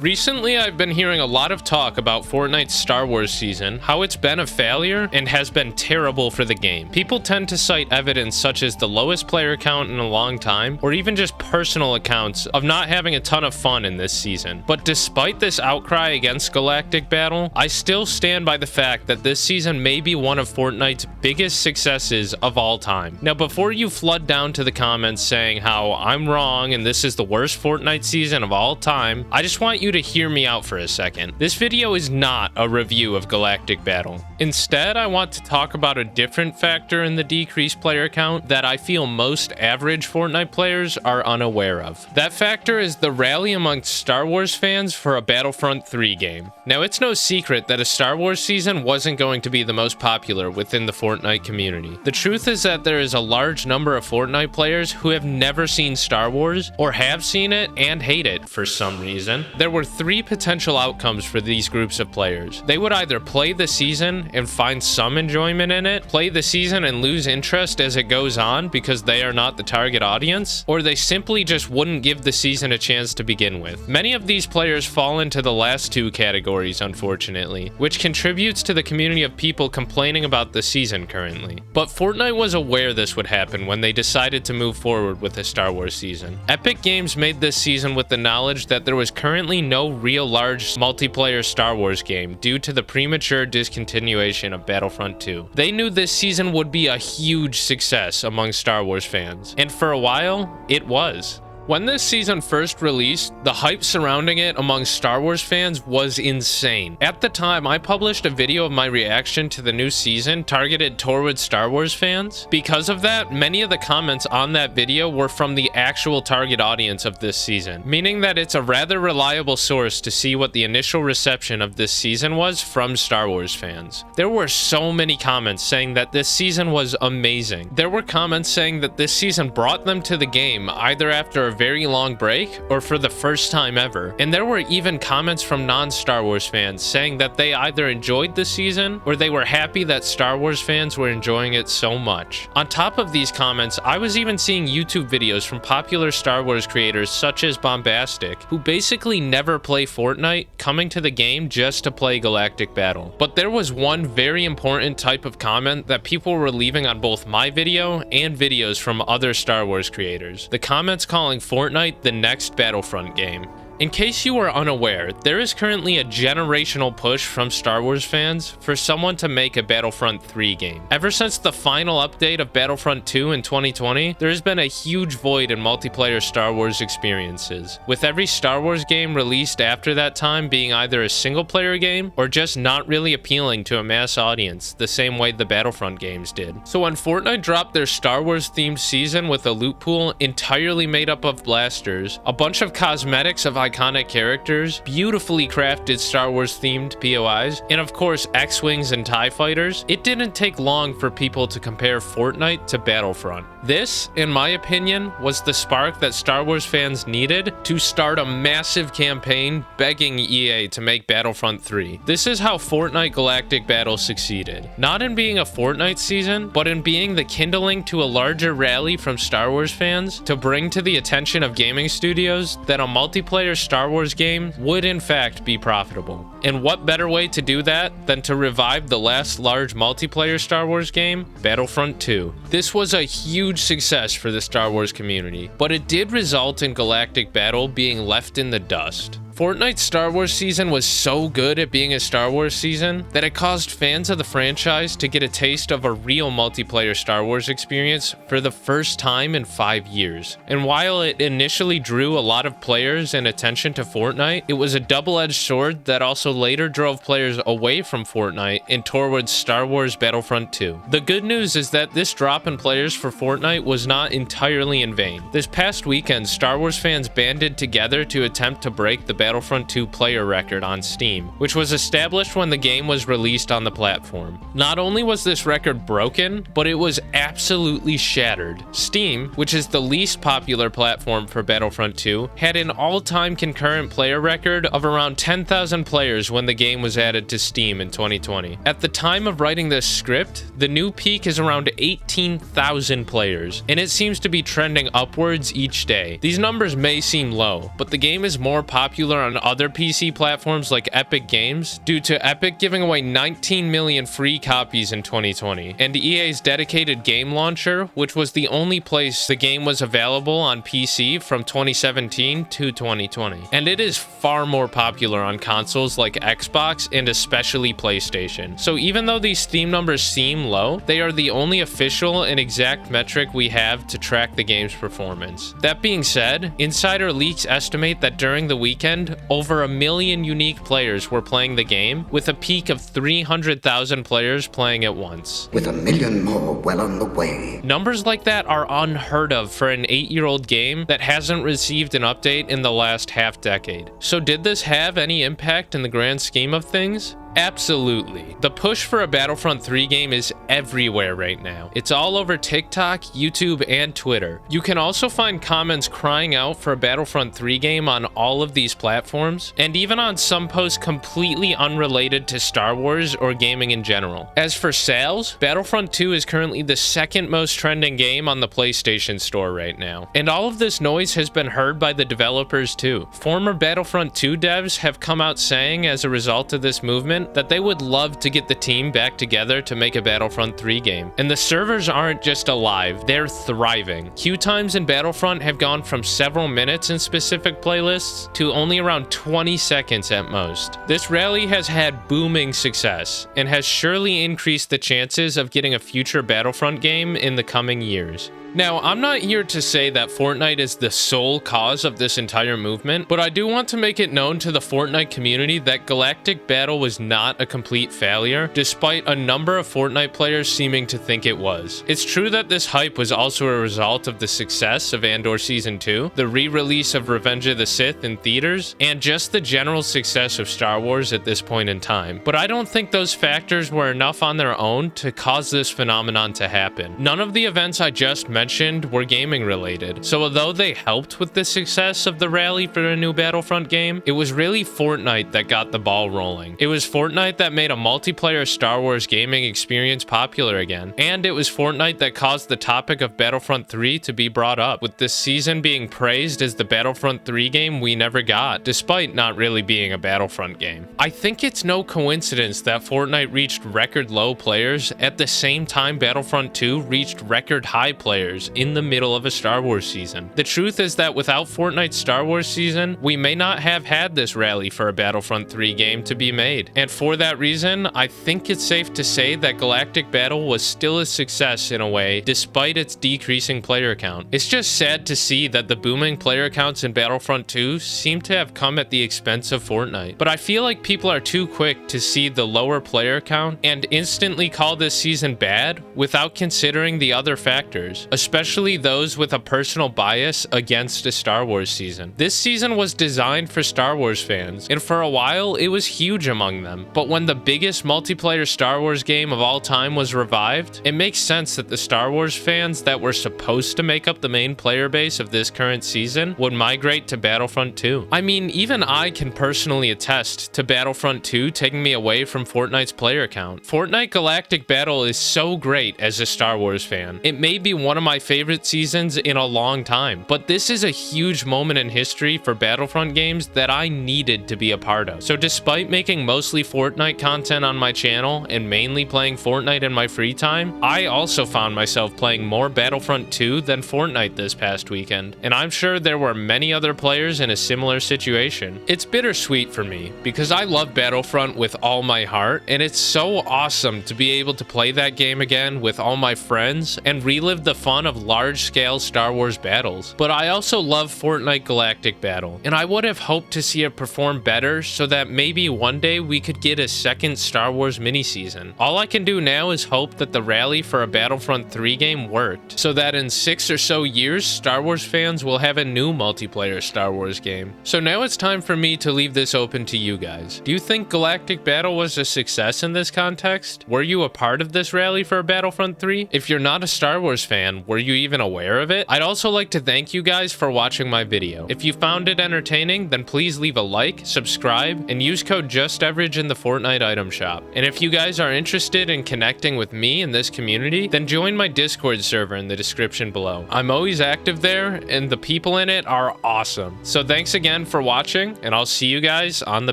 Recently, I've been hearing a lot of talk about Fortnite's Star Wars season, how it's been a failure and has been terrible for the game. People tend to cite evidence such as the lowest player count in a long time, or even just personal accounts of not having a ton of fun in this season. But despite this outcry against Galactic Battle, I still stand by the fact that this season may be one of Fortnite's biggest successes of all time. Now, before you flood down to the comments saying how I'm wrong and this is the worst Fortnite season of all time, I just want you to hear me out for a second. This video is not a review of Galactic Battle. Instead, I want to talk about a different factor in the decreased player count that I feel most average Fortnite players are unaware of. That factor is the rally amongst Star Wars fans for a Battlefront 3 game. Now, it's no secret that a Star Wars season wasn't going to be the most popular within the Fortnite community. The truth is that there is a large number of Fortnite players who have never seen Star Wars, or have seen it and hate it for some reason. There were three potential outcomes for these groups of players. They would either play the season and find some enjoyment in it, play the season and lose interest as it goes on because they are not the target audience, or they simply just wouldn't give the season a chance to begin with. Many of these players fall into the last two categories, unfortunately, which contributes to the community of people complaining about the season currently. But Fortnite was aware this would happen when they decided to move forward with the Star Wars season. Epic Games made this season with the knowledge that there was currently no real large multiplayer Star Wars game due to the premature discontinuation of Battlefront 2. They knew this season would be a huge success among Star Wars fans, and for a while, it was. When this season first released, the hype surrounding it among Star Wars fans was insane. At the time, I published a video of my reaction to the new season targeted towards Star Wars fans. Because of that, many of the comments on that video were from the actual target audience of this season, meaning that it's a rather reliable source to see what the initial reception of this season was from Star Wars fans. There were so many comments saying that this season was amazing. There were comments saying that this season brought them to the game either after a very long break or for the first time ever. And there were even comments from non-Star Wars fans saying that they either enjoyed the season or they were happy that Star Wars fans were enjoying it so much. On top of these comments, I was even seeing YouTube videos from popular Star Wars creators such as Bombastic, who basically never play Fortnite, coming to the game just to play Galactic Battle. But there was one very important type of comment that people were leaving on both my video and videos from other Star Wars creators. The comments calling Fortnite the next Battlefront game. In case you are unaware, there is currently a generational push from Star Wars fans for someone to make a Battlefront 3 game. Ever since the final update of Battlefront 2 in 2020, there has been a huge void in multiplayer Star Wars experiences, with every Star Wars game released after that time being either a single-player game or just not really appealing to a mass audience the same way the Battlefront games did. So when Fortnite dropped their Star Wars-themed season with a loot pool entirely made up of blasters, a bunch of cosmetics of iconic characters, beautifully crafted Star Wars themed POIs, and of course X-Wings and TIE Fighters, it didn't take long for people to compare Fortnite to Battlefront. This, in my opinion, was the spark that Star Wars fans needed to start a massive campaign begging EA to make Battlefront 3. This is how Fortnite Galactic Battle succeeded. Not in being a Fortnite season, but in being the kindling to a larger rally from Star Wars fans to bring to the attention of gaming studios that a multiplayer Star Wars game would in fact be profitable. And what better way to do that than to revive the last large multiplayer Star Wars game, Battlefront 2. This was a huge success for the Star Wars community, but it did result in Galactic Battle being left in the dust. Fortnite's Star Wars season was so good at being a Star Wars season that it caused fans of the franchise to get a taste of a real multiplayer Star Wars experience for the first time in 5 years. And while it initially drew a lot of players and attention to Fortnite, it was a double-edged sword that also later drove players away from Fortnite and towards Star Wars Battlefront 2. The good news is that this drop in players for Fortnite was not entirely in vain. This past weekend, Star Wars fans banded together to attempt to break the Battlefront 2 player record on Steam, which was established when the game was released on the platform. Not only was this record broken, but it was absolutely shattered. Steam, which is the least popular platform for Battlefront 2, had an all-time concurrent player record of around 10,000 players when the game was added to Steam in 2020. At the time of writing this script, the new peak is around 18,000 players, and it seems to be trending upwards each day. These numbers may seem low, but the game is more popular on other PC platforms like Epic Games due to Epic giving away 19 million free copies in 2020, and EA's dedicated game launcher, which was the only place the game was available on PC from 2017 to 2020. And it is far more popular on consoles like Xbox and especially PlayStation. So even though these Steam numbers seem low, they are the only official and exact metric we have to track the game's performance. That being said, insider leaks estimate that during the weekend, over 1 million unique players were playing the game, with a peak of 300,000 players playing at once. With 1 million more well on the way. Numbers like that are unheard of for an 8-year-old game that hasn't received an update in the last half decade. So did this have any impact in the grand scheme of things? Absolutely. The push for a Battlefront 3 game is everywhere right now. It's all over TikTok, YouTube, and Twitter. You can also find comments crying out for a Battlefront 3 game on all of these platforms, and even on some posts completely unrelated to Star Wars or gaming in general. As for sales, Battlefront 2 is currently the second most trending game on the PlayStation Store right now. And all of this noise has been heard by the developers too. Former Battlefront 2 devs have come out saying, as a result of this movement, that they would love to get the team back together to make a Battlefront 3 game. And the servers aren't just alive, they're thriving. Queue times in Battlefront have gone from several minutes in specific playlists to only around 20 seconds at most. This rally has had booming success and has surely increased the chances of getting a future Battlefront game in the coming years. Now, I'm not here to say that Fortnite is the sole cause of this entire movement, but I do want to make it known to the Fortnite community that Galactic Battle was not a complete failure, despite a number of Fortnite players seeming to think it was. It's true that this hype was also a result of the success of Andor Season 2, the re-release of Revenge of the Sith in theaters, and just the general success of Star Wars at this point in time. But I don't think those factors were enough on their own to cause this phenomenon to happen. None of the events I just mentioned were gaming related, so although they helped with the success of the rally for a new Battlefront game, it was really Fortnite that got the ball rolling. It was Fortnite that made a multiplayer Star Wars gaming experience popular again, and it was Fortnite that caused the topic of Battlefront 3 to be brought up, with this season being praised as the Battlefront 3 game we never got, despite not really being a Battlefront game. I think it's no coincidence that Fortnite reached record low players at the same time Battlefront 2 reached record high players in the middle of a Star Wars season. The truth is that without Fortnite's Star Wars season, we may not have had this rally for a Battlefront 3 game to be made. And for that reason, I think it's safe to say that Galactic Battle was still a success in a way, despite its decreasing player count. It's just sad to see that the booming player counts in Battlefront 2 seem to have come at the expense of Fortnite. But I feel like people are too quick to see the lower player count and instantly call this season bad without considering the other factors, especially those with a personal bias against a Star Wars season. This season was designed for Star Wars fans, and for a while it was huge among them. But when the biggest multiplayer Star Wars game of all time was revived, it makes sense that the Star Wars fans that were supposed to make up the main player base of this current season would migrate to Battlefront 2. I mean, even I can personally attest to Battlefront 2 taking me away from Fortnite's player count. Fortnite Galactic Battle is so great as a Star Wars fan. It may be one of my favorite seasons in a long time, but this is a huge moment in history for Battlefront games that I needed to be a part of. So despite making mostly Fortnite content on my channel and mainly playing Fortnite in my free time, I also found myself playing more Battlefront 2 than Fortnite this past weekend, and I'm sure there were many other players in a similar situation. It's bittersweet for me because I love Battlefront with all my heart, and it's so awesome to be able to play that game again with all my friends and relive the fun of large-scale Star Wars battles. But I also love Fortnite Galactic Battle, and I would have hoped to see it perform better so that maybe one day we could get a second Star Wars mini-season. All I can do now is hope that the rally for a Battlefront 3 game worked, so that in 6 or so years, Star Wars fans will have a new multiplayer Star Wars game. So now it's time for me to leave this open to you guys. Do you think Galactic Battle was a success in this context? Were you a part of this rally for Battlefront 3? If you're not a Star Wars fan, Were you even aware of it? I'd also like to thank you guys for watching my video. If you found it entertaining, then please leave a like, subscribe, and use code JUSTAVERAGE in the Fortnite item shop. And if you guys are interested in connecting with me in this community, then join my Discord server in the description below. I'm always active there, and the people in it are awesome. So thanks again for watching, and I'll see you guys on the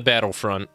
Battlefront.